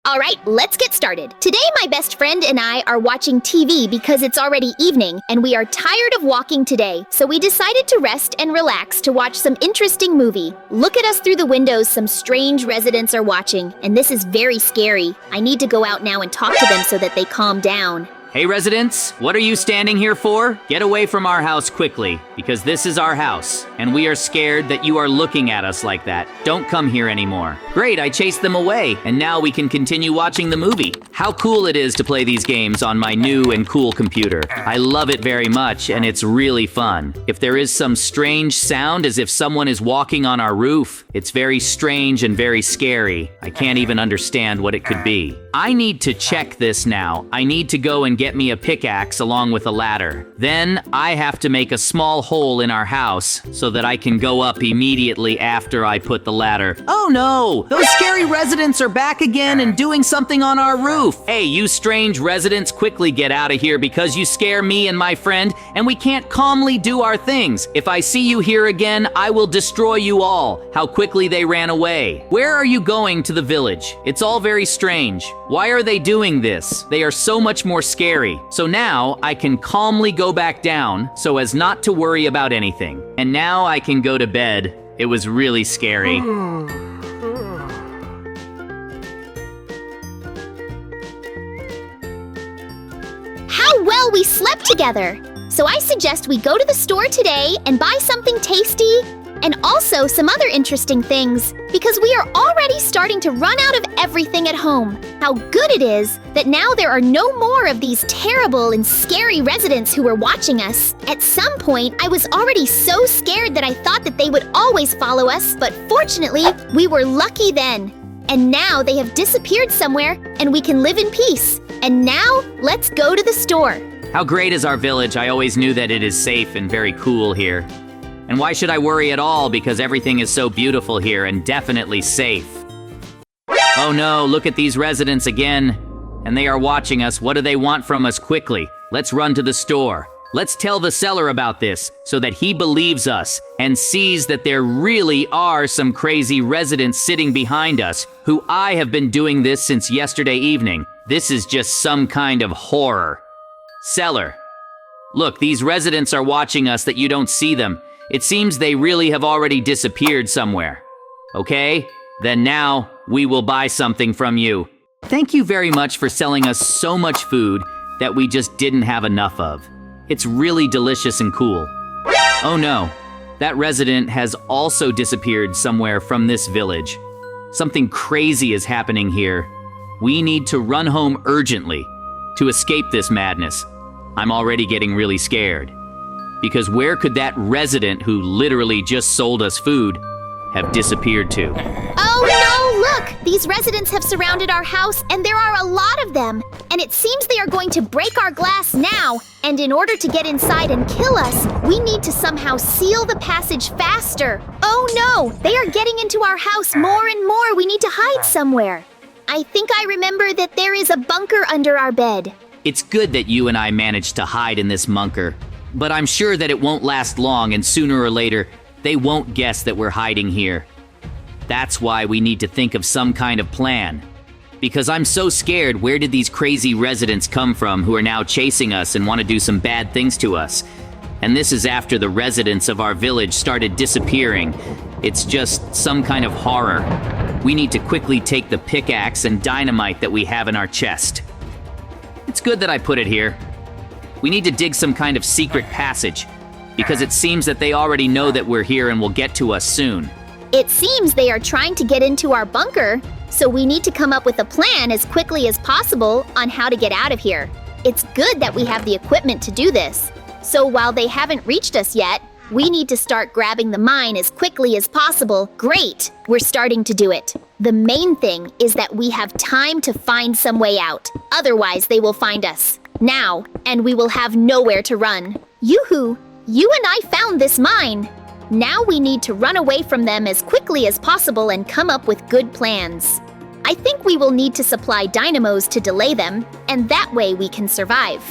All right, let's get started. Today, my best friend and I are watching TV because it's already evening and we are tired of walking today. So we decided to rest and relax to watch some interesting movie. Look at us through the windows, some strange residents are watching, and this is very scary. I need to go out now and talk to them so that they calm down. Hey residents, what are you standing here for? Get away from our house quickly, because this is our house, and we are scared that you are looking at us like that. Don't come here anymore. Great, I chased them away, and now we can continue watching the movie. How cool it is to play these games on my new and cool computer. I love it very much, and it's really fun. If there is some strange sound as if someone is walking on our roof, it's very strange and very scary. I can't even understand what it could be. I need to check this now. I need to go and get me a pickaxe along with a ladder. Then I have to make a small hole in our house so that I can go up immediately after I put the ladder. Oh no! Those scary residents are back again and doing something on our roof. Hey, you strange residents, quickly get out of here because you scare me and my friend and we can't calmly do our things. If I see you here again, I will destroy you all. How quickly they ran away. Where are you going to the village? It's all very strange. Why are they doing this? They are so much more scary. So now I can calmly go back down so as not to worry about anything. And now I can go to bed. It was really scary. How well we slept together! So I suggest we go to the store today and buy something tasty and also some other interesting things because we are already starting to run out of everything at home. How good it is that now there are no more of these terrible and scary residents who are watching us. At some point, I was already so scared that I thought that they would always follow us, but fortunately, we were lucky then. And now they have disappeared somewhere and we can live in peace. And now, let's go to the store. How great is our village? I always knew that it is safe and very cool here. And why should I worry at all? Because everything is so beautiful here and definitely safe. Oh no, look at these residents again. And they are watching us. What do they want from us? Quickly, let's run to the store. Let's tell the seller about this so that he believes us and sees that there really are some crazy residents sitting behind us who I have been doing this since yesterday evening. This is just some kind of horror. Seller, look, these residents are watching us that you don't see them. It seems they really have already disappeared somewhere. Okay? Then now, we will buy something from you. Thank you very much for selling us so much food that we just didn't have enough of. It's really delicious and cool. Oh no, that resident has also disappeared somewhere from this village. Something crazy is happening here. We need to run home urgently to escape this madness. I'm already getting really scared. Because where could that resident who literally just sold us food have disappeared to? Oh no, look! These residents have surrounded our house and there are a lot of them. And it seems they are going to break our glass now. And in order to get inside and kill us, we need to somehow seal the passage faster. Oh no, they are getting into our house more and more. We need to hide somewhere. I think I remember that there is a bunker under our bed. It's good that you and I managed to hide in this bunker. But I'm sure that it won't last long, and sooner or later, they won't guess that we're hiding here. That's why we need to think of some kind of plan. Because I'm so scared, where did these crazy residents come from who are now chasing us and want to do some bad things to us? And this is after the residents of our village started disappearing. It's just some kind of horror. We need to quickly take the pickaxe and dynamite that we have in our chest. It's good that I put it here. We need to dig some kind of secret passage, because it seems that they already know that we're here and will get to us soon. It seems they are trying to get into our bunker, so we need to come up with a plan as quickly as possible on how to get out of here. It's good that we have the equipment to do this. So while they haven't reached us yet, we need to start grabbing the mine as quickly as possible. Great! We're starting to do it. The main thing is that we have time to find some way out. Otherwise, they will find us now, and we will have nowhere to run. Yoo-hoo! You and I found this mine! Now we need to run away from them as quickly as possible and come up with good plans. I think we will need to supply dynamos to delay them, and that way we can survive.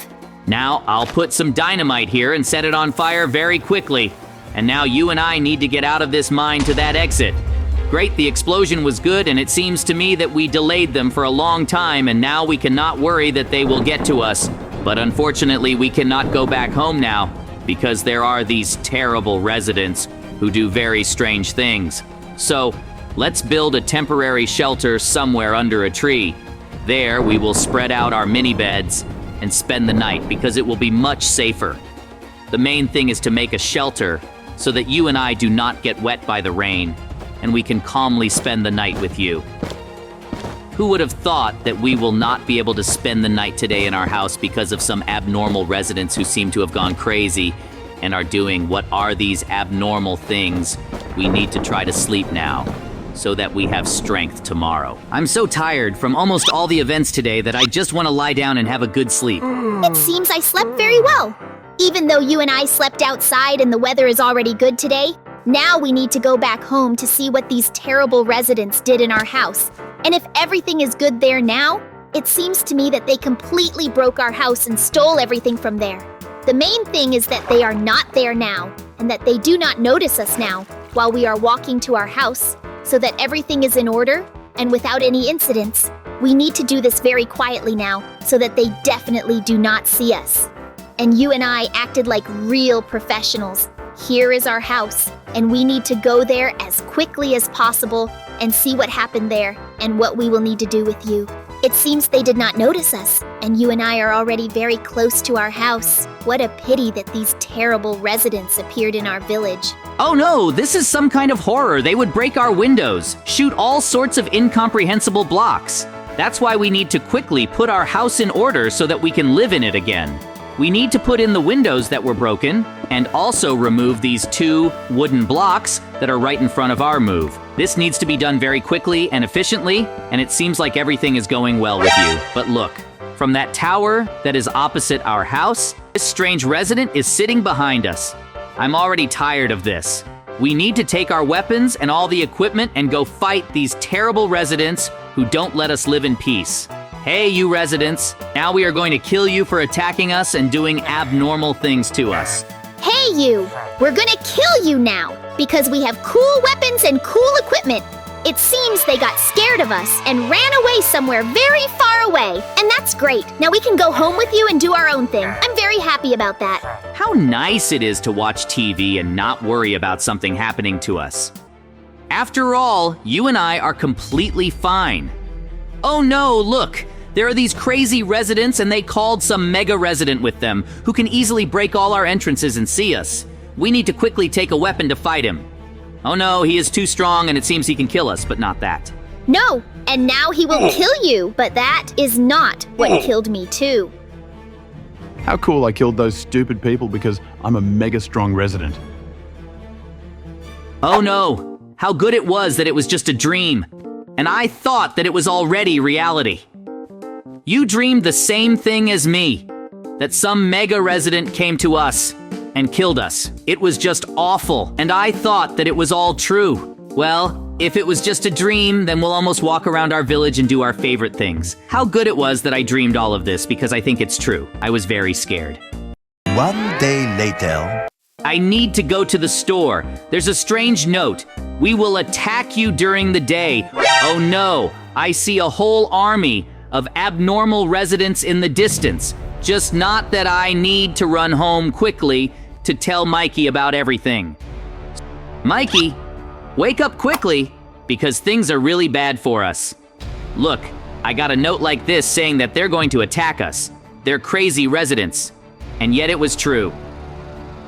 Now, I'll put some dynamite here and set it on fire very quickly. And now you and I need to get out of this mine to that exit. Great, the explosion was good, and it seems to me that we delayed them for a long time, and now we cannot worry that they will get to us. But unfortunately, we cannot go back home now, because there are these terrible residents who do very strange things. So, let's build a temporary shelter somewhere under a tree. There, we will spread out our mini beds and spend the night, because it will be much safer. The main thing is to make a shelter so that you and I do not get wet by the rain, and we can calmly spend the night with you. Who would have thought that we will not be able to spend the night today in our house because of some abnormal residents who seem to have gone crazy and are doing what are these abnormal things? We need to try to sleep now so that we have strength tomorrow. I'm so tired from almost all the events today that I just want to lie down and have a good sleep. It seems I slept very well. Even though you and I slept outside and the weather is already good today, now we need to go back home to see what these terrible residents did in our house. And if everything is good there now, it seems to me that they completely broke our house and stole everything from there. The main thing is that they are not there now, and that they do not notice us now while we are walking to our house, so that everything is in order and without any incidents. We need to do this very quietly now, so that they definitely do not see us. And you and I acted like real professionals. Here is our house, and we need to go there as quickly as possible and see what happened there and what we will need to do with you. It seems they did not notice us, and you and I are already very close to our house. What a pity that these terrible residents appeared in our village. Oh no, this is some kind of horror. They would break our windows, shoot all sorts of incomprehensible blocks. That's why we need to quickly put our house in order so that we can live in it again. We need to put in the windows that were broken and also remove these 2 wooden blocks that are right in front of our move. This needs to be done very quickly and efficiently, and it seems like everything is going well with you. But look, from that tower that is opposite our house, this strange resident is sitting behind us. I'm already tired of this. We need to take our weapons and all the equipment and go fight these terrible residents who don't let us live in peace. Hey, you residents, now we are going to kill you for attacking us and doing abnormal things to us. Hey you! We're gonna kill you now, because we have cool weapons and cool equipment. It seems they got scared of us and ran away somewhere very far away, and that's great. Now we can go home with you and do our own thing. I'm very happy about that. How nice it is to watch TV and not worry about something happening to us. After all, you and I are completely fine. Oh no, look! There are these crazy residents, and they called some mega resident with them who can easily break all our entrances and see us. We need to quickly take a weapon to fight him. Oh no, he is too strong and it seems he can kill us, but not that. No, and now he will kill you, but that is not what killed me too. How cool I killed those stupid people because I'm a mega strong resident. Oh no, how good it was that it was just a dream. And I thought that it was already reality. You dreamed the same thing as me, that some mega resident came to us and killed us. It was just awful, and I thought that it was all true. Well, if it was just a dream, then we'll almost walk around our village and do our favorite things. How good it was that I dreamed all of this, because I think it's true. I was very scared. 1 day later. I need to go to the store. There's a strange note. We will attack you during the day. Oh no, I see a whole army of abnormal residents in the distance. Just not that I need to run home quickly to tell Mikey about everything. Mikey, wake up quickly, because things are really bad for us. Look, I got a note like this saying that they're going to attack us. They're crazy residents. And yet it was true.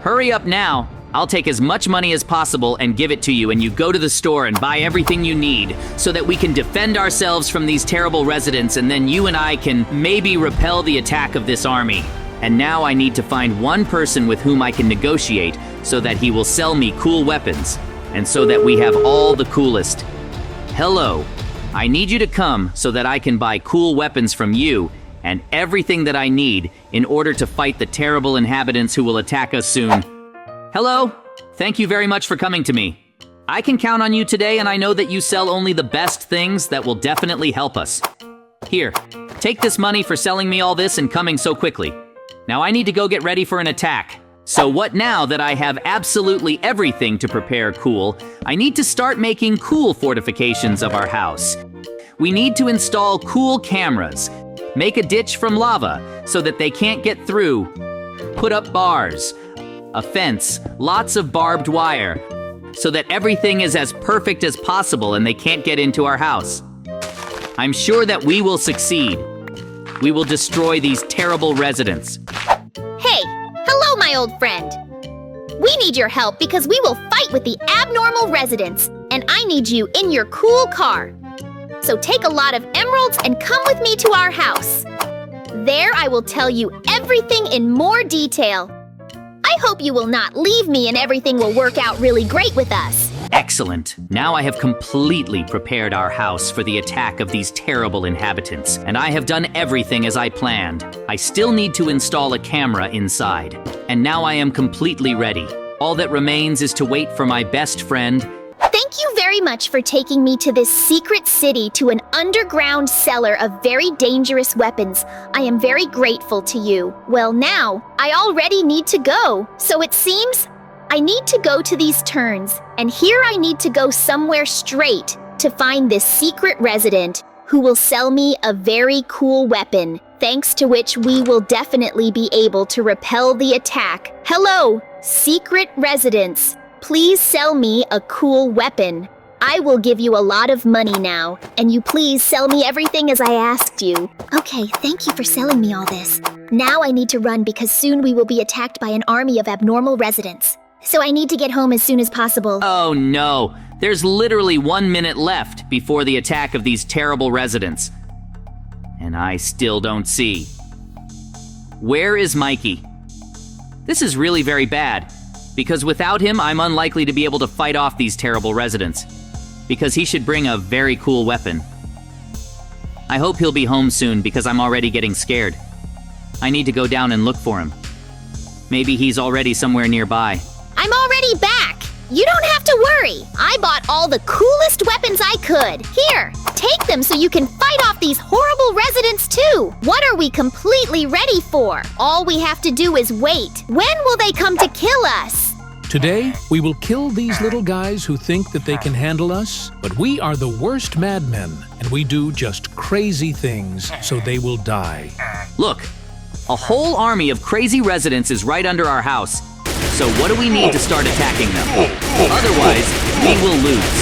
Hurry up now. I'll take as much money as possible and give it to you, and you go to the store and buy everything you need so that we can defend ourselves from these terrible residents, and then you and I can maybe repel the attack of this army. And now I need to find one person with whom I can negotiate so that he will sell me cool weapons, and so that we have all the coolest. Hello, I need you to come so that I can buy cool weapons from you and everything that I need in order to fight the terrible inhabitants who will attack us soon. Hello, thank you very much for coming to me. I can count on you today, and I know that you sell only the best things that will definitely help us. Here, take this money for selling me all this and coming so quickly. Now I need to go get ready for an attack. So what now that I have absolutely everything to prepare cool, I need to start making cool fortifications of our house. We need to install cool cameras, make a ditch from lava so that they can't get through, put up bars, a fence, lots of barbed wire, so that everything is as perfect as possible and they can't get into our house. I'm sure that we will succeed. We will destroy these terrible residents. Hey, hello, my old friend. We need your help because we will fight with the abnormal residents, and I need you in your cool car. So take a lot of emeralds and come with me to our house. There I will tell you everything in more detail. I hope you will not leave me and everything will work out really great with us. Excellent. Now I have completely prepared our house for the attack of these terrible inhabitants, and I have done everything as I planned. I still need to install a camera inside, and now I am completely ready. All that remains is to wait for my best friend. Thank you very much for taking me to this secret city to an underground cellar of very dangerous weapons. I am very grateful to you. Well, now, I already need to go, so it seems I need to go to these turns, and here I need to go somewhere straight to find this secret resident who will sell me a very cool weapon, thanks to which we will definitely be able to repel the attack. Hello, secret residents. Please sell me a cool weapon. I will give you a lot of money now, and you please sell me everything as I asked you. Okay, thank you for selling me all this. Now I need to run because soon we will be attacked by an army of abnormal residents. So I need to get home as soon as possible. Oh no, there's literally 1 minute left before the attack of these terrible residents. And I still don't see. Where is Mikey? This is really very bad, because without him, I'm unlikely to be able to fight off these terrible residents, because he should bring a very cool weapon. I hope he'll be home soon because I'm already getting scared. I need to go down and look for him. Maybe he's already somewhere nearby. I'm already back! You don't have to worry! I bought all the coolest weapons I could. Here, take them so you can fight off these horrible residents too! What are we completely ready for? All we have to do is wait. When will they come to kill us? Today, we will kill these little guys who think that they can handle us, but we are the worst madmen, and we do just crazy things, so they will die. Look, a whole army of crazy residents is right under our house. So what do we need to start attacking them? Otherwise, we will lose.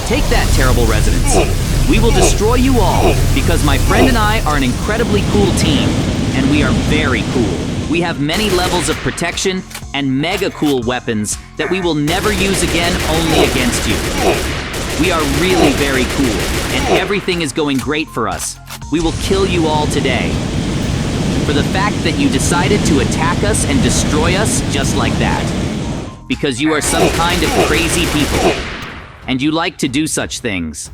Take that, terrible residents. We will destroy you all, because my friend and I are an incredibly cool team, and we are very cool. We have many levels of protection and mega cool weapons that we will never use again, only against you. We are really very cool, and everything is going great for us. We will kill you all today. For the fact that you decided to attack us and destroy us just like that. Because you are some kind of crazy people, and you like to do such things.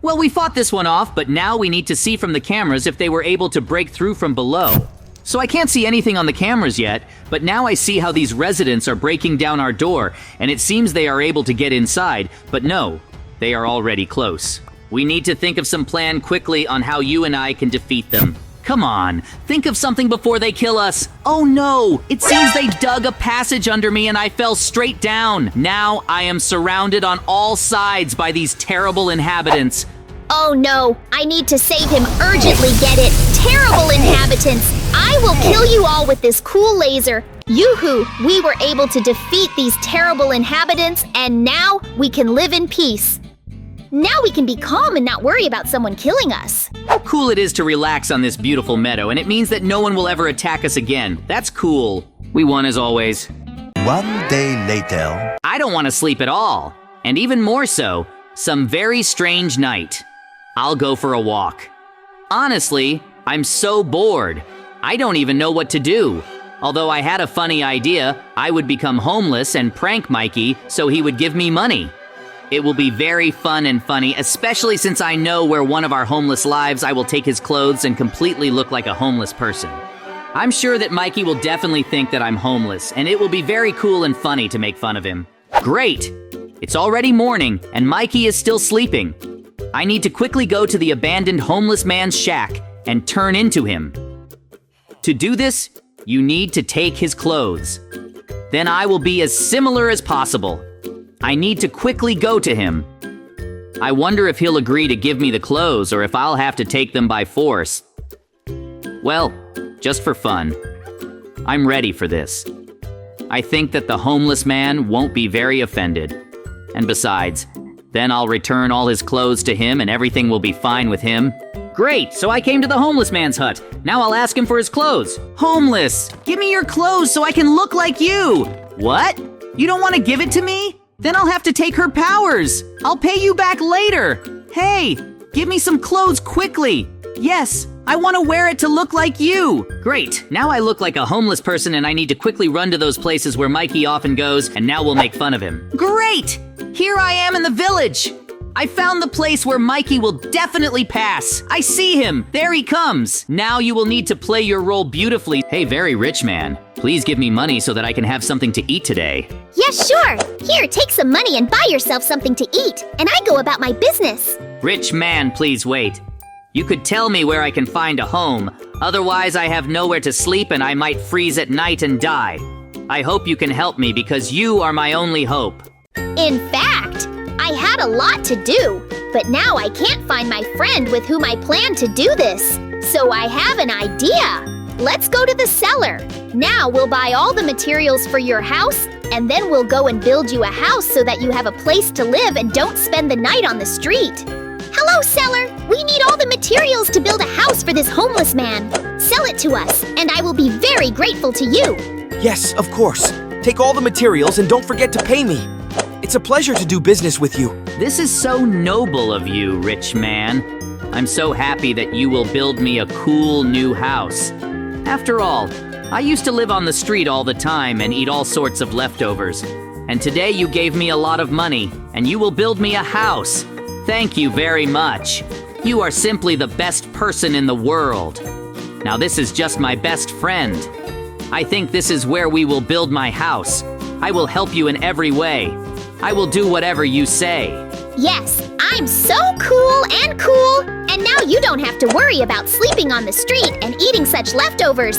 Well, we fought this one off, but now we need to see from the cameras if they were able to break through from below. So I can't see anything on the cameras yet, but now I see how these residents are breaking down our door, and it seems they are able to get inside, but no, they are already close. We need to think of some plan quickly on how you and I can defeat them. Come on, think of something before they kill us. Oh no, it seems they dug a passage under me and I fell straight down. Now I am surrounded on all sides by these terrible inhabitants. Oh no, I need to save him urgently, get it? Terrible inhabitants! I will kill you all with this cool laser. Yoo-hoo, we were able to defeat these terrible inhabitants, and now we can live in peace. Now we can be calm and not worry about someone killing us. How cool it is to relax on this beautiful meadow, and it means that no one will ever attack us again. That's cool. We won as always. 1 day later. I don't want to sleep at all. And even more so, some very strange night. I'll go for a walk. Honestly, I'm so bored. I don't even know what to do. Although I had a funny idea, I would become homeless and prank Mikey so he would give me money. It will be very fun and funny, especially since I know where one of our homeless lives I will take his clothes and completely look like a homeless person. I'm sure that Mikey will definitely think that I'm homeless, and it will be very cool and funny to make fun of him. Great! It's already morning, and Mikey is still sleeping. I need to quickly go to the abandoned homeless man's shack and turn into him. To do this, You need to take his clothes. Then I will be as similar as possible. I need to quickly go to him. I wonder if he'll agree to give me the clothes or if I'll have to take them by force. Well, just for fun. I'm ready for this. I think that the homeless man won't be very offended. And besides, then I'll return all his clothes to him and everything will be fine with him. Great, so I came to the homeless man's hut. Now I'll ask him for his clothes. Homeless, give me your clothes so I can look like you. What? You don't want to give it to me? Then I'll have to take her powers. I'll pay you back later. Hey, give me some clothes quickly. Yes, I want to wear it to look like you. Great, now I look like a homeless person and I need to quickly run to those places where Mikey often goes and now we'll make fun of him. Great! Here I am in the village. I found the place where Mikey will definitely pass. I see him. There he comes. Now you will need to play your role beautifully. Hey, very rich man. Please give me money so that I can have something to eat today. Yes, sure. Here, take some money and buy yourself something to eat, and I go about my business. Rich man, please wait. You could tell me where I can find a home. Otherwise, I have nowhere to sleep and I might freeze at night and die. I hope you can help me because you are my only hope. In fact, I had a lot to do, but now I can't find my friend with whom I plan to do this. So I have an idea. Let's go to the cellar. Now we'll buy all the materials for your house, and then we'll go and build you a house so that you have a place to live and don't spend the night on the street. Hello, seller. We need all the materials to build a house for this homeless man. Sell it to us, and I will be very grateful to you. Yes, of course. Take all the materials and don't forget to pay me. It's a pleasure to do business with you. This is so noble of you, rich man. I'm so happy that you will build me a cool new house. After all, I used to live on the street all the time and eat all sorts of leftovers. And today you gave me a lot of money, and you will build me a house. Thank you very much. You are simply the best person in the world. Now this is just my best friend. I think this is where we will build my house. I will help you in every way. I will do whatever you say. Yes, I'm so cool, and now you don't have to worry about sleeping on the street and eating such leftovers.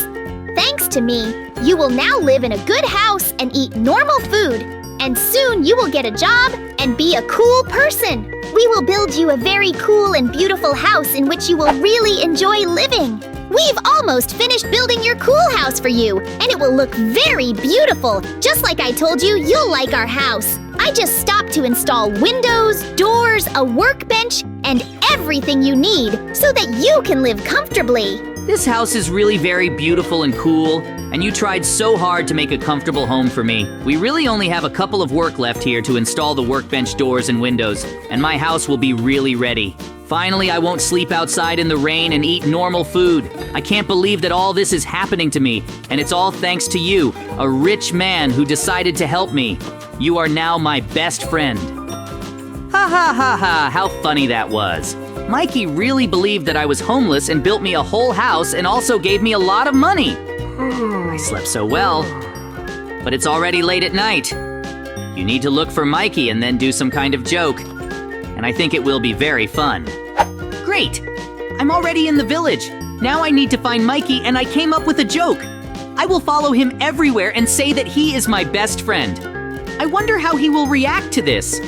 Thanks to me, you will now live in a good house and eat normal food. And soon you will get a job and be a cool person. We will build you a very cool and beautiful house in which you will really enjoy living. We've almost finished building your cool house for you, and it will look very beautiful. Just like I told you, you'll like our house. I just stopped to install windows, doors, a workbench, and everything you need so that you can live comfortably. This house is really very beautiful and cool, and you tried so hard to make a comfortable home for me. We really only have a couple of work left here to install the workbench doors and windows, and my house will be really ready. Finally, I won't sleep outside in the rain and eat normal food. I can't believe that all this is happening to me, and it's all thanks to you, a rich man who decided to help me. You are now my best friend. Ha ha ha ha, how funny that was. Mikey really believed that I was homeless and built me a whole house and also gave me a lot of money. I slept so well. But it's already late at night. You need to look for Mikey and then do some kind of joke. And I think it will be very fun. Great! I'm already in the village. Now I need to find Mikey and I came up with a joke. I will follow him everywhere and say that he is my best friend. I wonder how he will react to this.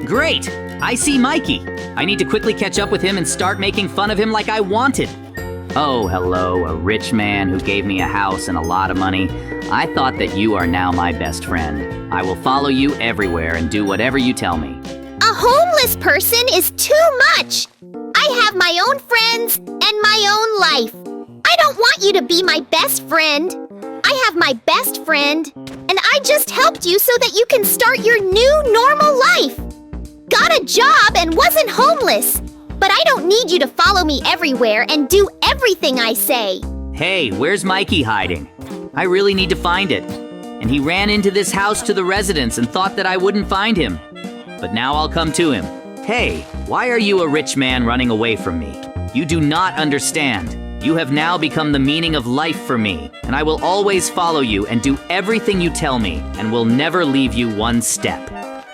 Great! I see Mikey. I need to quickly catch up with him and start making fun of him like I wanted. Oh, hello, a rich man who gave me a house and a lot of money. I thought that you are now my best friend. I will follow you everywhere and do whatever you tell me. A homeless person is too much. I have my own friends and my own life. I don't want you to be my best friend. I have my best friend, and I just helped you so that you can start your new normal life. Got a job and wasn't homeless. But I don't need you to follow me everywhere and do everything I say. Hey, where's Mikey hiding? I really need to find it. And he ran into this house to the residents and thought that I wouldn't find him. But now I'll come to him. Hey, why are you a rich man running away from me? You do not understand. You have now become the meaning of life for me, and I will always follow you and do everything you tell me, and will never leave you one step.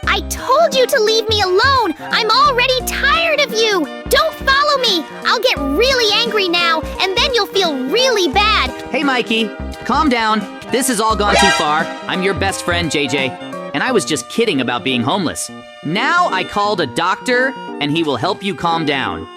I told you to leave me alone! I'm already tired of you! Don't follow me! I'll get really angry now, and then you'll feel really bad. Hey, Mikey, Calm down. This has all gone too far. I'm your best friend, JJ. And I was just kidding about being homeless. Now I called a doctor, and he will help you calm down.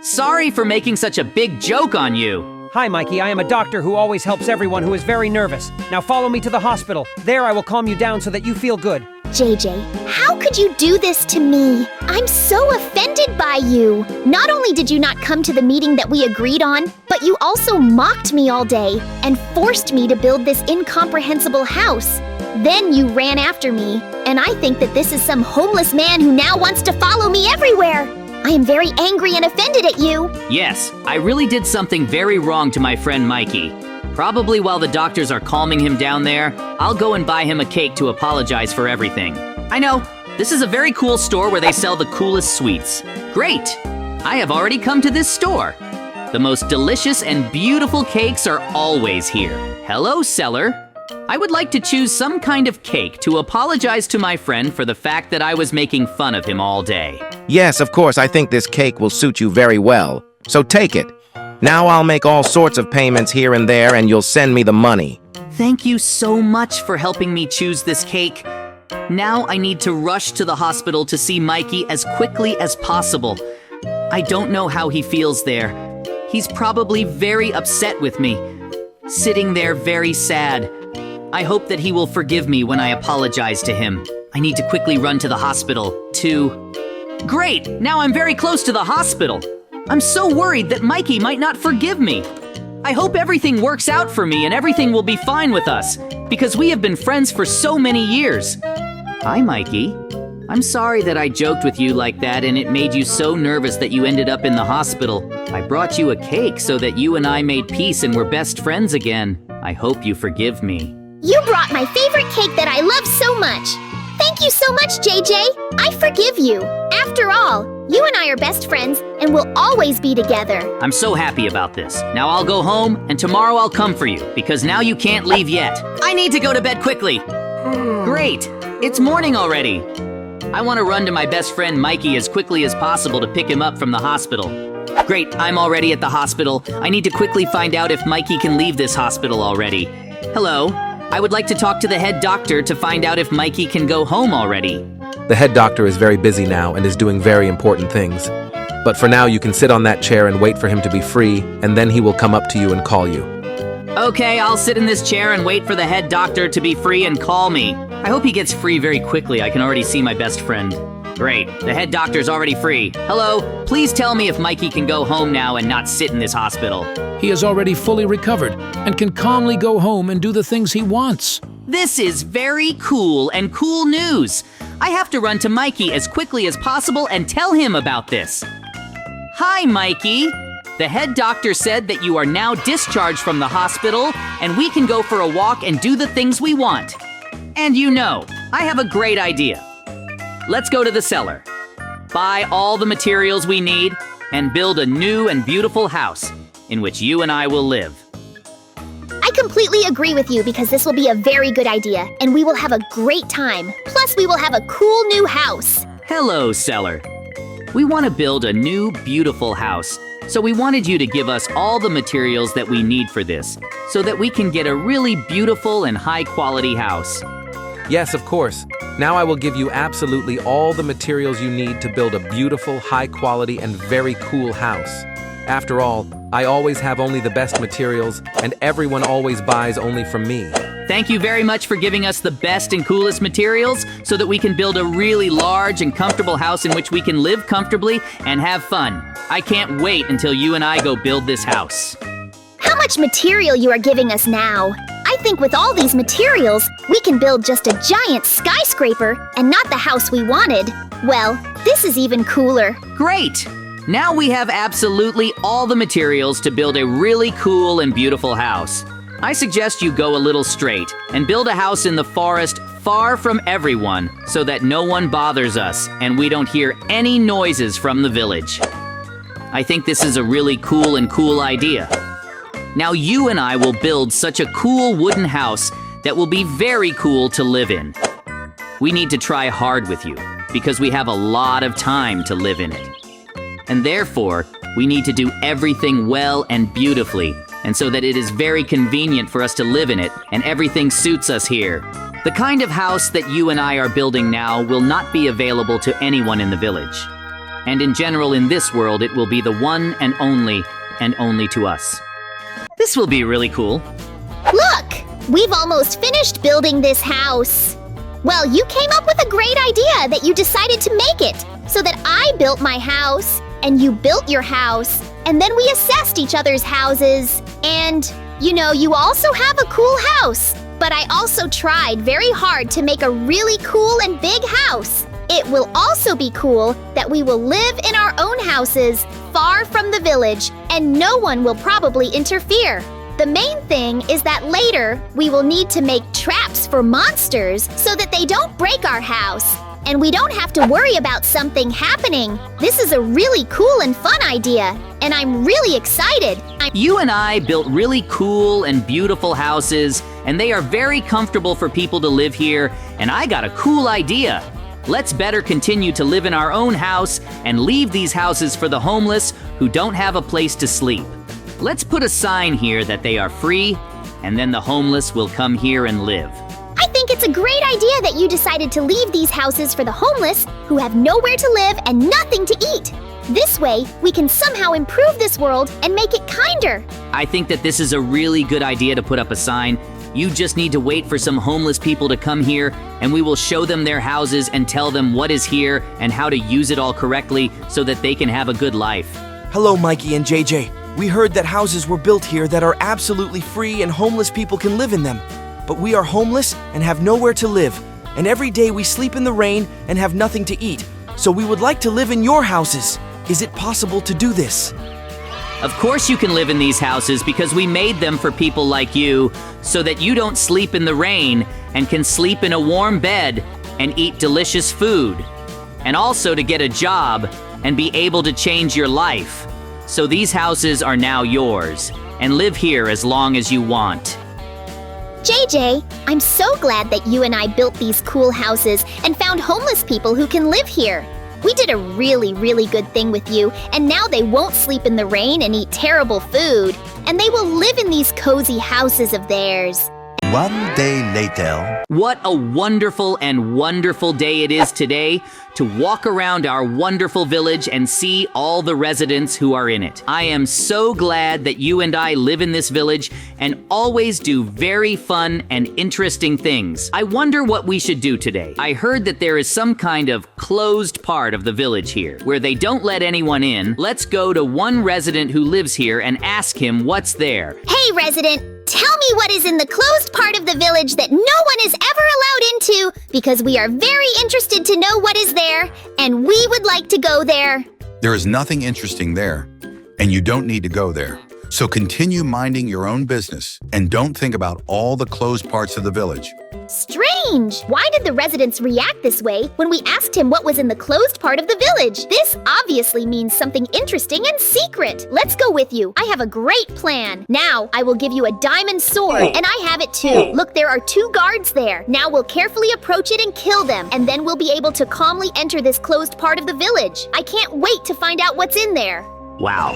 Sorry for making such a big joke on you. Hi, Mikey. I am a doctor who always helps everyone who is very nervous. Now follow me to the hospital. There I will calm you down so that you feel good. JJ, how could you do this to me? I'm so offended by you. Not only did you not come to the meeting that we agreed on, but you also mocked me all day and forced me to build this incomprehensible house. Then you ran after me, and I think that this is some homeless man who now wants to follow me everywhere. I am very angry and offended at you. Yes, I really did something very wrong to my friend Mikey. Probably while the doctors are calming him down there, I'll go and buy him a cake to apologize for everything. I know, this is a very cool store where they sell the coolest sweets. Great! I have already come to this store. The most delicious and beautiful cakes are always here. Hello, seller. I would like to choose some kind of cake to apologize to my friend for the fact that I was making fun of him all day. Yes, of course, I think this cake will suit you very well. So take it. Now I'll make all sorts of payments here and there, and you'll send me the money. Thank you so much for helping me choose this cake. Now I need to rush to the hospital to see Mikey as quickly as possible. I don't know how he feels there. He's probably very upset with me, sitting there very sad. I hope that he will forgive me when I apologize to him. I need to quickly run to the hospital, too. Great! Now I'm very close to the hospital. I'm so worried that Mikey might not forgive me. I hope everything works out for me and everything will be fine with us, because we have been friends for so many years. Hi, Mikey. I'm sorry that I joked with you like that and it made you so nervous that you ended up in the hospital. I brought you a cake so that you and I made peace and were best friends again. I hope you forgive me. You brought my favorite cake that I love so much. Thank you so much, JJ. I forgive you. After all, you and I are best friends and will always be together. I'm so happy about this. Now I'll go home and tomorrow I'll come for you because now you can't leave yet. I need to go to bed quickly. Great, it's morning already. I want to run to my best friend Mikey as quickly as possible to pick him up from the hospital. Great, I'm already at the hospital. I need to quickly find out if Mikey can leave this hospital already. Hello, I would like to talk to the head doctor to find out if Mikey can go home already. The head doctor is very busy now and is doing very important things. But for now, you can sit on that chair and wait for him to be free, and then he will come up to you and call you. Okay, I'll sit in this chair and wait for the head doctor to be free and call me. I hope he gets free very quickly. I can already see my best friend. Great, the head doctor's already free. Hello, please tell me if Mikey can go home now and not sit in this hospital. He is already fully recovered and can calmly go home and do the things he wants. This is very cool and cool news. I have to run to Mikey as quickly as possible and tell him about this. Hi, Mikey. The head doctor said that you are now discharged from the hospital and we can go for a walk and do the things we want. And you know, I have a great idea. Let's go to the cellar, buy all the materials we need, and build a new and beautiful house in which you and I will live. I completely agree with you because this will be a very good idea and we will have a great time. Plus, we will have a cool new house. Hello, seller. We want to build a new, beautiful house, so we wanted you to give us all the materials that we need for this, so that we can get a really beautiful and high-quality house. Yes, of course. Now I will give you absolutely all the materials you need to build a beautiful, high-quality, and very cool house. After all, I always have only the best materials, and everyone always buys only from me. Thank you very much for giving us the best and coolest materials so that we can build a really large and comfortable house in which we can live comfortably and have fun. I can't wait until you and I go build this house. How much material you are giving us now? I think with all these materials, we can build just a giant skyscraper and not the house we wanted. Well, this is even cooler. Great! Now we have absolutely all the materials to build a really cool and beautiful house. I suggest you go a little straight and build a house in the forest far from everyone so that no one bothers us and we don't hear any noises from the village. I think this is a really cool idea. Now you and I will build such a cool wooden house that will be very cool to live in. We need to try hard with you because we have a lot of time to live in it. And therefore, we need to do everything well and beautifully and so that it is very convenient for us to live in it, and everything suits us here. The kind of house that you and I are building now will not be available to anyone in the village. And in general, in this world, it will be the one and only to us. This will be really cool. Look! We've almost finished building this house. Well, you came up with a great idea that you decided to make it, so that I built my house, and you built your house, and then we assessed each other's houses. And, you also have a cool house. But I also tried very hard to make a really cool and big house. It will also be cool that we will live in our own houses, far from the village, and no one will probably interfere. The main thing is that later, we will need to make traps for monsters so that they don't break our house. And we don't have to worry about something happening. This is a really cool and fun idea, and I'm really excited. You and I built really cool and beautiful houses, and they are very comfortable for people to live here, and I got a cool idea. Let's better continue to live in our own house and leave these houses for the homeless who don't have a place to sleep. Let's put a sign here that they are free, and then the homeless will come here and live. I think it's a great idea that you decided to leave these houses for the homeless who have nowhere to live and nothing to eat. This way, we can somehow improve this world and make it kinder. I think that this is a really good idea to put up a sign. You just need to wait for some homeless people to come here, and we will show them their houses and tell them what is here and how to use it all correctly so that they can have a good life. Hello, Mikey and JJ. We heard that houses were built here that are absolutely free and homeless people can live in them. But we are homeless and have nowhere to live, and every day we sleep in the rain and have nothing to eat. So we would like to live in your houses. Is it possible to do this? Of course you can live in these houses because we made them for people like you so that you don't sleep in the rain and can sleep in a warm bed and eat delicious food. And also to get a job and be able to change your life. So these houses are now yours, and live here as long as you want. JJ, I'm so glad that you and I built these cool houses and found homeless people who can live here. We did a really, really good thing with you, and now they won't sleep in the rain and eat terrible food, and they will live in these cozy houses of theirs. 1 day later. What a wonderful and wonderful day it is today to walk around our wonderful village and see all the residents who are in it. I am so glad that you and I live in this village and always do very fun and interesting things. I wonder what we should do today. I heard that there is some kind of closed part of the village here where they don't let anyone in. Let's go to one resident who lives here and ask him what's there. Hey, resident! Tell me what is in the closed part of the village that no one is ever allowed into, because we are very interested to know what is there, and we would like to go there. There is nothing interesting there, and you don't need to go there. So continue minding your own business, and don't think about all the closed parts of the village. Strange! Why did the residents react this way when we asked him what was in the closed part of the village? This obviously means something interesting and secret. Let's go with you. I have a great plan. Now, I will give you a diamond sword, and I have it too. Look, there are 2 guards there. Now we'll carefully approach it and kill them, and then we'll be able to calmly enter this closed part of the village. I can't wait to find out what's in there. Wow,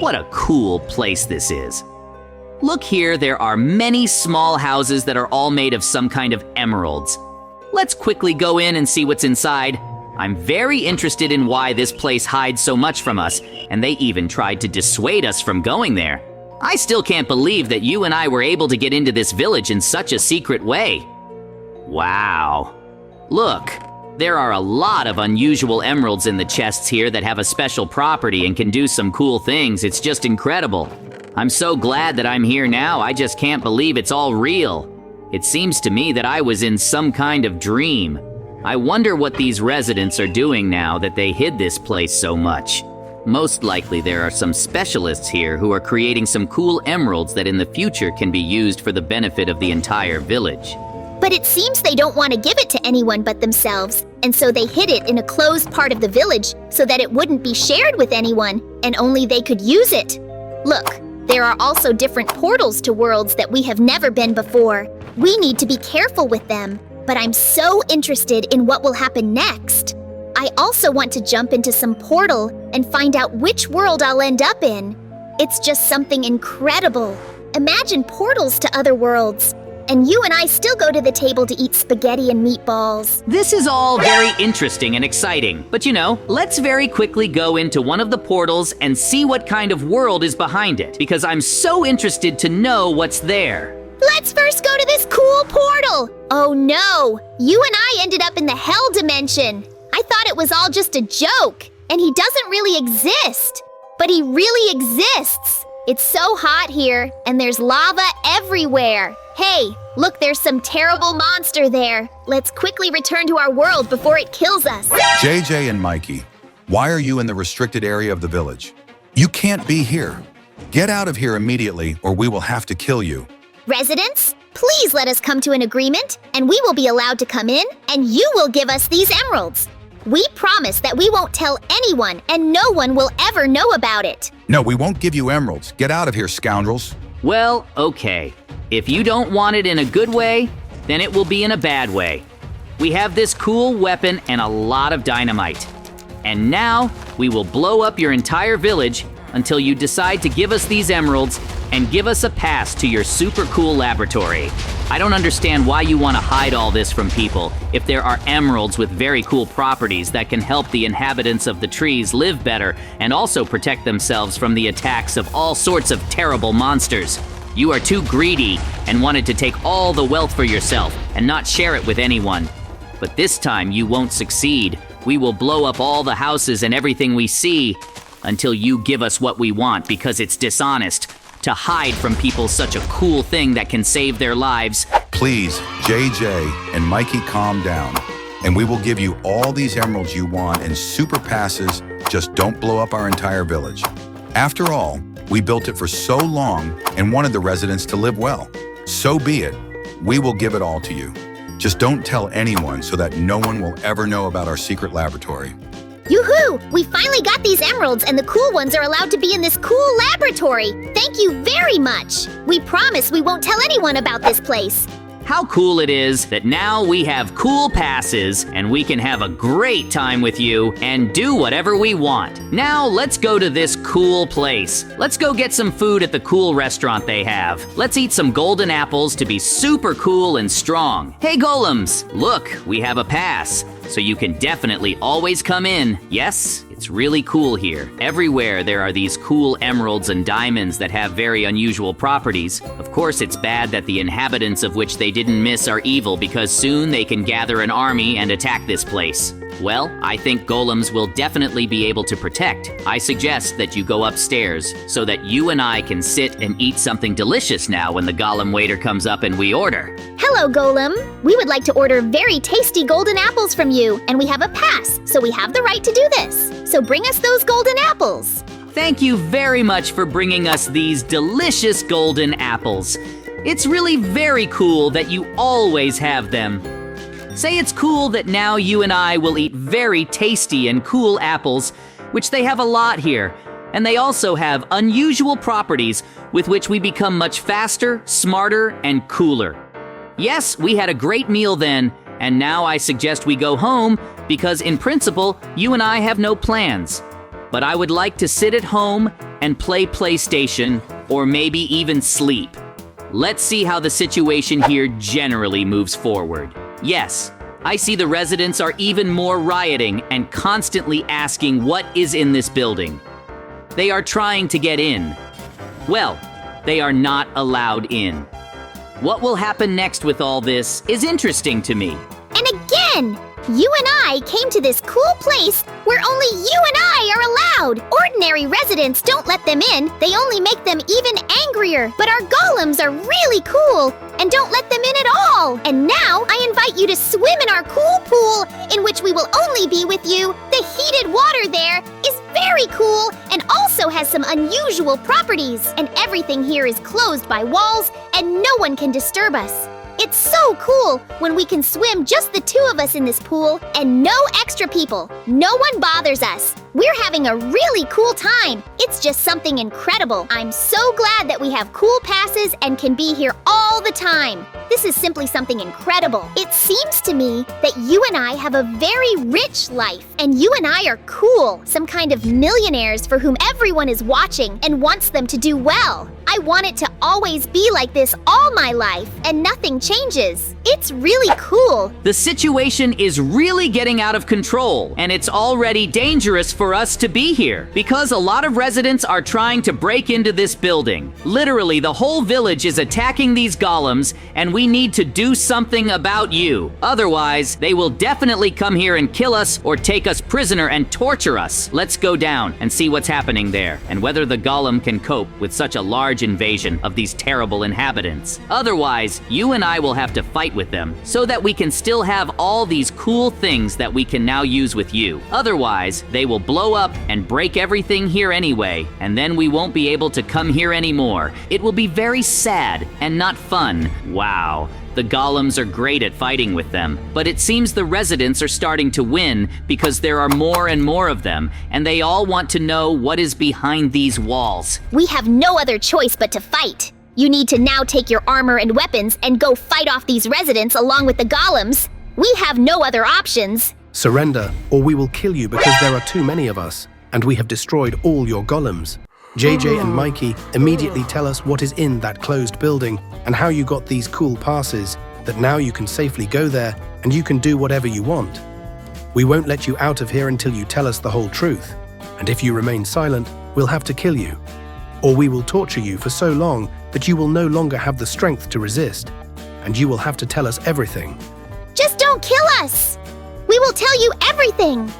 what a cool place this is. Look here, there are many small houses that are all made of some kind of emeralds. Let's quickly go in and see what's inside. I'm very interested in why this place hides so much from us, and they even tried to dissuade us from going there. I still can't believe that you and I were able to get into this village in such a secret way. Wow. Look. There are a lot of unusual emeralds in the chests here that have a special property and can do some cool things. It's just incredible. I'm so glad that I'm here now. I just can't believe it's all real. It seems to me that I was in some kind of dream. I wonder what these residents are doing now that they hid this place so much. Most likely there are some specialists here who are creating some cool emeralds that in the future can be used for the benefit of the entire village. But it seems they don't want to give it to anyone but themselves, and so they hid it in a closed part of the village so that it wouldn't be shared with anyone, and only they could use it. Look, there are also different portals to worlds that we have never been before. We need to be careful with them, but I'm so interested in what will happen next. I also want to jump into some portal and find out which world I'll end up in. It's just something incredible. Imagine portals to other worlds. And you and I still go to the table to eat spaghetti and meatballs. This is all very interesting and exciting, but let's very quickly go into one of the portals and see what kind of world is behind it, because I'm so interested to know what's there. Let's first go to this cool portal. Oh no, you and I ended up in the hell dimension. I thought it was all just a joke, and he doesn't really exist. But he really exists. It's so hot here, and there's lava everywhere. Hey, look, there's some terrible monster there. Let's quickly return to our world before it kills us. JJ and Mikey, why are you in the restricted area of the village? You can't be here. Get out of here immediately, or we will have to kill you. Residents, please let us come to an agreement, and we will be allowed to come in, and you will give us these emeralds. We promise that we won't tell anyone, and no one will ever know about it. No, we won't give you emeralds. Get out of here, scoundrels. Well, okay. If you don't want it in a good way, then it will be in a bad way. We have this cool weapon and a lot of dynamite. And now, we will blow up your entire village until you decide to give us these emeralds and give us a pass to your super cool laboratory. I don't understand why you want to hide all this from people if there are emeralds with very cool properties that can help the inhabitants of the trees live better and also protect themselves from the attacks of all sorts of terrible monsters. You are too greedy and wanted to take all the wealth for yourself and not share it with anyone. But this time you won't succeed. We will blow up all the houses and everything we see until you give us what we want, because it's dishonest to hide from people such a cool thing that can save their lives. Please, JJ and Mikey, calm down. And we will give you all these emeralds you want and super passes. Just don't blow up our entire village. After all, we built it for so long and wanted the residents to live well. So be it. We will give it all to you. Just don't tell anyone so that no one will ever know about our secret laboratory. Yoo-hoo! We finally got these emeralds, and the cool ones are allowed to be in this cool laboratory. Thank you very much. We promise we won't tell anyone about this place. How cool it is that now we have cool passes and we can have a great time with you and do whatever we want. Now let's go to this cool place. Let's go get some food at the cool restaurant they have. Let's eat some golden apples to be super cool and strong. Hey golems, look, we have a pass. So you can definitely always come in. Yes, it's really cool here. Everywhere there are these cool emeralds and diamonds that have very unusual properties. Of course, it's bad that the inhabitants of which they didn't miss are evil, because soon they can gather an army and attack this place. Well, I think golems will definitely be able to protect. I suggest that you go upstairs so that you and I can sit and eat something delicious now when the golem waiter comes up and we order. Hello, Golem. We would like to order very tasty golden apples from you, and we have a pass, so we have the right to do this. So bring us those golden apples. Thank you very much for bringing us these delicious golden apples. It's really very cool that you always have them. Say it's cool that now you and I will eat very tasty and cool apples, which they have a lot here, and they also have unusual properties with which we become much faster, smarter, and cooler. Yes, we had a great meal then, and now I suggest we go home because in principle, you and I have no plans. But I would like to sit at home and play PlayStation, or maybe even sleep. Let's see how the situation here generally moves forward. Yes, I see the residents are even more rioting and constantly asking what is in this building. They are trying to get in. Well, they are not allowed in. What will happen next with all this is interesting to me. And again, you and I came to this cool place where only you and I are allowed. Ordinary residents don't let them in. They only make them even angrier. But our golems are really cool and don't let them in at all. And now I invite you to swim in our cool pool, in which we will only be with you. The heated water there is very cool and also has some unusual properties. And everything here is closed by walls and no one can disturb us. It's so cool when we can swim just the two of us in this pool and no extra people. No one bothers us. We're having a really cool time. It's just something incredible. I'm so glad that we have cool passes and can be here all the time. This is simply something incredible. It seems to me that you and I have a very rich life, and you and I are cool, some kind of millionaires for whom everyone is watching and wants them to do well. I want it to always be like this all my life, and nothing changes. It's really cool. The situation is really getting out of control, and it's already dangerous for us to be here because a lot of residents are trying to break into this building. Literally, the whole village is attacking these golems, and we need to do something about you. Otherwise, they will definitely come here and kill us or take us prisoner and torture us. Let's go down and see what's happening there and whether the golem can cope with such a large invasion of these terrible inhabitants. Otherwise, you and I will have to fight with them so that we can still have all these cool things that we can now use with you. Otherwise, they will blow up and break everything here anyway, and then we won't be able to come here anymore. It will be very sad and not fun. Wow. The golems are great at fighting with them, but it seems the residents are starting to win because there are more and more of them, and they all want to know what is behind these walls. We have no other choice but to fight. You need to now take your armor and weapons and go fight off these residents along with the golems. We have no other options. Surrender, or we will kill you because there are too many of us, and we have destroyed all your golems. JJ and Mikey immediately tell us what is in that closed building and how you got these cool passes, that now you can safely go there and you can do whatever you want. We won't let you out of here until you tell us the whole truth, and if you remain silent, we'll have to kill you. Or we will torture you for so long that you will no longer have the strength to resist, and you will have to tell us everything. Just don't kill us! We will tell you everything!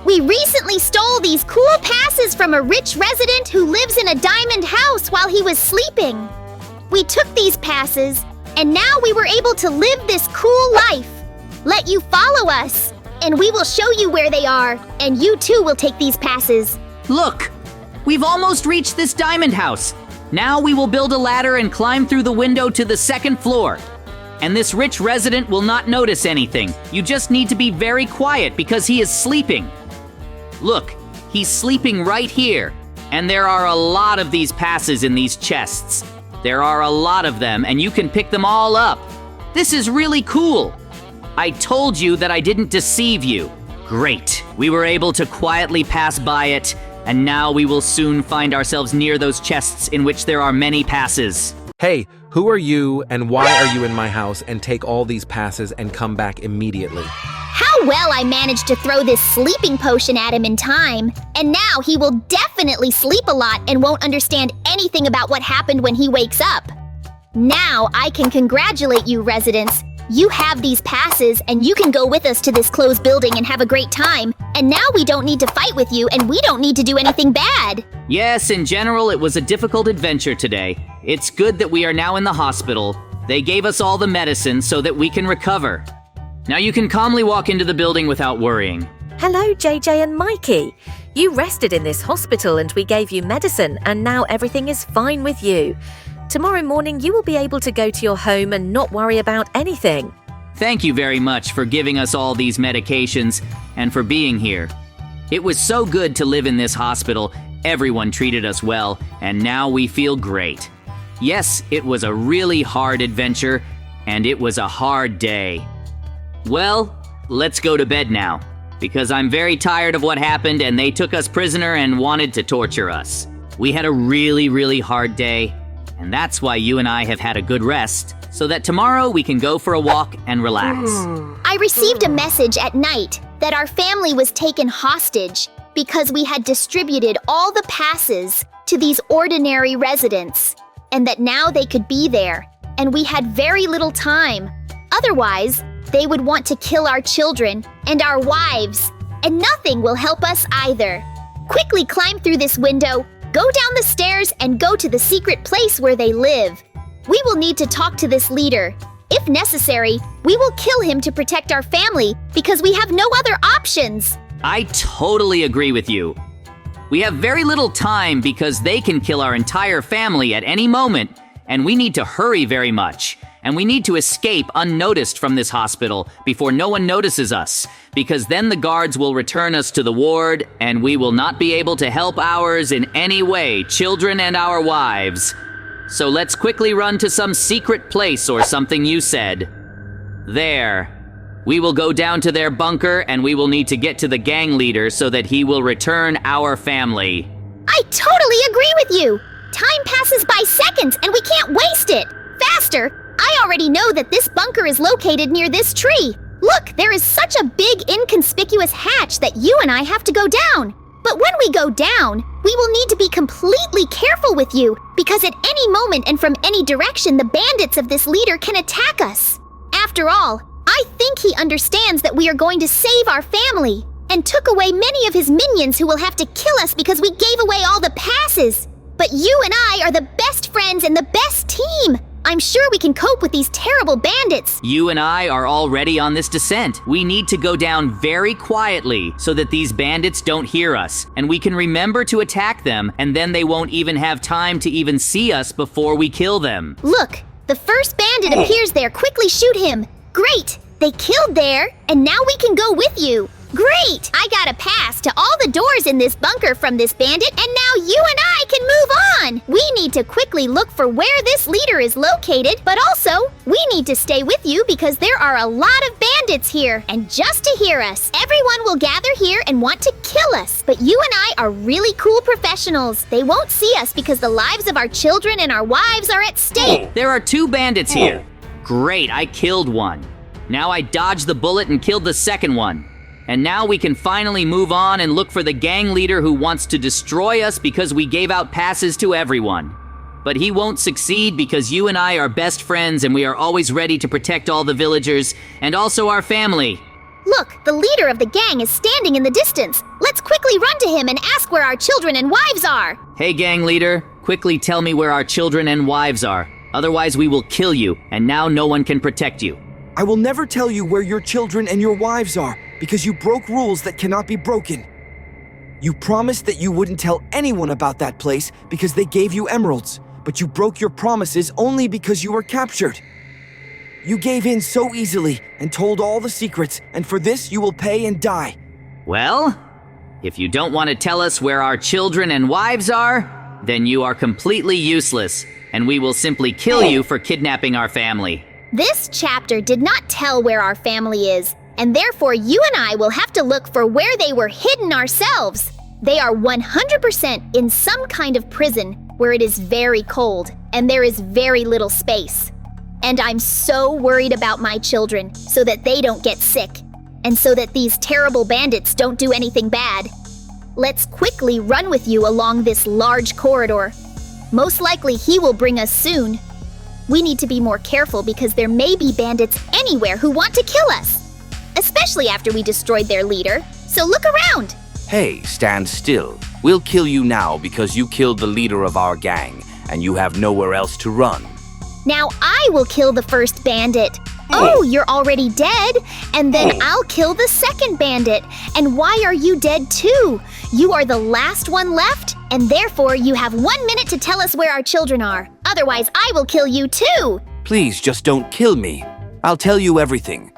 We recently stole these cool passes from a rich resident who lives in a diamond house while he was sleeping. We took these passes, and now we were able to live this cool life. Let you follow us, and we will show you where they are, and you too will take these passes. Look! We've almost reached this diamond house. Now we will build a ladder and climb through the window to the second floor. And this rich resident will not notice anything. You just need to be very quiet because he is sleeping. Look, he's sleeping right here. And there are a lot of these passes in these chests. There are a lot of them, and you can pick them all up. This is really cool. I told you that I didn't deceive you. Great. We were able to quietly pass by it, and now we will soon find ourselves near those chests in which there are many passes. Hey, who are you and why are you in my house, and take all these passes and come back immediately? How well I managed to throw this sleeping potion at him in time, and now he will definitely sleep a lot and won't understand anything about what happened when he wakes up. Now I can congratulate you, residents. You have these passes, and you can go with us to this closed building and have a great time. And now we don't need to fight with you, and we don't need to do anything bad. Yes, in general, it was a difficult adventure today. It's good that we are now in the hospital. They gave us all the medicine so that we can recover. Now you can calmly walk into the building without worrying. Hello, JJ and Mikey. You rested in this hospital and we gave you medicine, and now everything is fine with you. Tomorrow morning you will be able to go to your home and not worry about anything. Thank you very much for giving us all these medications and for being here. It was so good to live in this hospital. Everyone treated us well, and now we feel great. Yes, it was a really hard adventure, and it was a hard day. Well, let's go to bed now, because I'm very tired of what happened and they took us prisoner and wanted to torture us. We had a really, really hard day, and that's why you and I have had a good rest, so that tomorrow we can go for a walk and relax. I received a message at night that our family was taken hostage because we had distributed all the passes to these ordinary residents, and that now they could be there, and we had very little time. Otherwise, they would want to kill our children and our wives, and nothing will help us either. Quickly climb through this window, go down the stairs, and go to the secret place where they live. We will need to talk to this leader. If necessary, we will kill him to protect our family because we have no other options. I totally agree with you. We have very little time because they can kill our entire family at any moment, and we need to hurry very much. And we need to escape unnoticed from this hospital before no one notices us, because then the guards will return us to the ward, and we will not be able to help ours in any way, children and our wives. So let's quickly run to some secret place or something you said. There. We will go down to their bunker, and we will need to get to the gang leader so that he will return our family. I totally agree with you! Time passes by seconds, and we can't waste it! Faster! I already know that this bunker is located near this tree. Look, there is such a big, inconspicuous hatch that you and I have to go down. But when we go down, we will need to be completely careful with you, because at any moment and from any direction, the bandits of this leader can attack us. After all, I think he understands that we are going to save our family, and took away many of his minions who will have to kill us because we gave away all the passes. But you and I are the best friends and the best team. I'm sure we can cope with these terrible bandits. You and I are already on this descent. We need to go down very quietly so that these bandits don't hear us, and we can remember to attack them, and then they won't even have time to even see us before we kill them. Look, the first bandit appears there. Quickly shoot him. Great, they killed there, and now we can go with you. Great! I got a pass to all the doors in this bunker from this bandit, and now you and I can move on! We need to quickly look for where this leader is located, but also, we need to stay with you because there are a lot of bandits here. And just to hear us, everyone will gather here and want to kill us. But you and I are really cool professionals. They won't see us because the lives of our children and our wives are at stake. There are 2 bandits here. Great, I killed one. Now I dodged the bullet and killed the second one. And now we can finally move on and look for the gang leader who wants to destroy us because we gave out passes to everyone. But he won't succeed because you and I are best friends and we are always ready to protect all the villagers and also our family. Look, the leader of the gang is standing in the distance. Let's quickly run to him and ask where our children and wives are. Hey, gang leader, quickly tell me where our children and wives are. Otherwise we will kill you, and now no one can protect you. I will never tell you where your children and your wives are, because you broke rules that cannot be broken. You promised that you wouldn't tell anyone about that place because they gave you emeralds, but you broke your promises only because you were captured. You gave in so easily and told all the secrets, and for this you will pay and die. Well, if you don't want to tell us where our children and wives are, then you are completely useless, and we will simply kill you for kidnapping our family. This chapter did not tell where our family is, and therefore you and I will have to look for where they were hidden ourselves. They are 100% in some kind of prison where it is very cold and there is very little space. And I'm so worried about my children so that they don't get sick, and so that these terrible bandits don't do anything bad. Let's quickly run with you along this large corridor. Most likely he will bring us soon. We need to be more careful because there may be bandits anywhere who want to kill us, especially after we destroyed their leader. So look around. Hey, stand still. We'll kill you now because you killed the leader of our gang, and you have nowhere else to run. Now I will kill the first bandit. Oh, you're already dead? And then I'll kill the second bandit. And why are you dead too? You are the last one left, and therefore you have 1 minute to tell us where our children are. Otherwise, I will kill you too. Please just don't kill me. I'll tell you everything.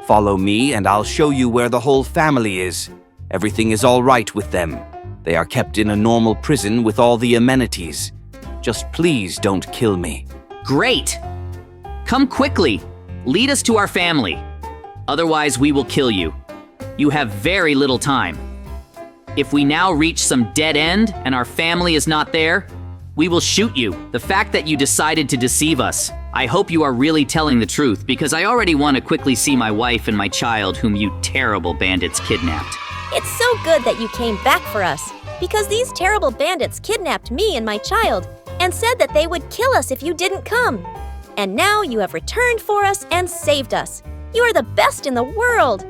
Follow me and I'll show you where the whole family is. Everything is all right with them. They are kept in a normal prison with all the amenities. Just please don't kill me. Great! Come quickly. Lead us to our family. Otherwise, we will kill you. You have very little time. If we now reach some dead end and our family is not there, we will shoot you. The fact that you decided to deceive us. I hope you are really telling the truth because I already want to quickly see my wife and my child whom you terrible bandits kidnapped. It's so good that you came back for us because these terrible bandits kidnapped me and my child and said that they would kill us if you didn't come. And now you have returned for us and saved us. You are the best in the world.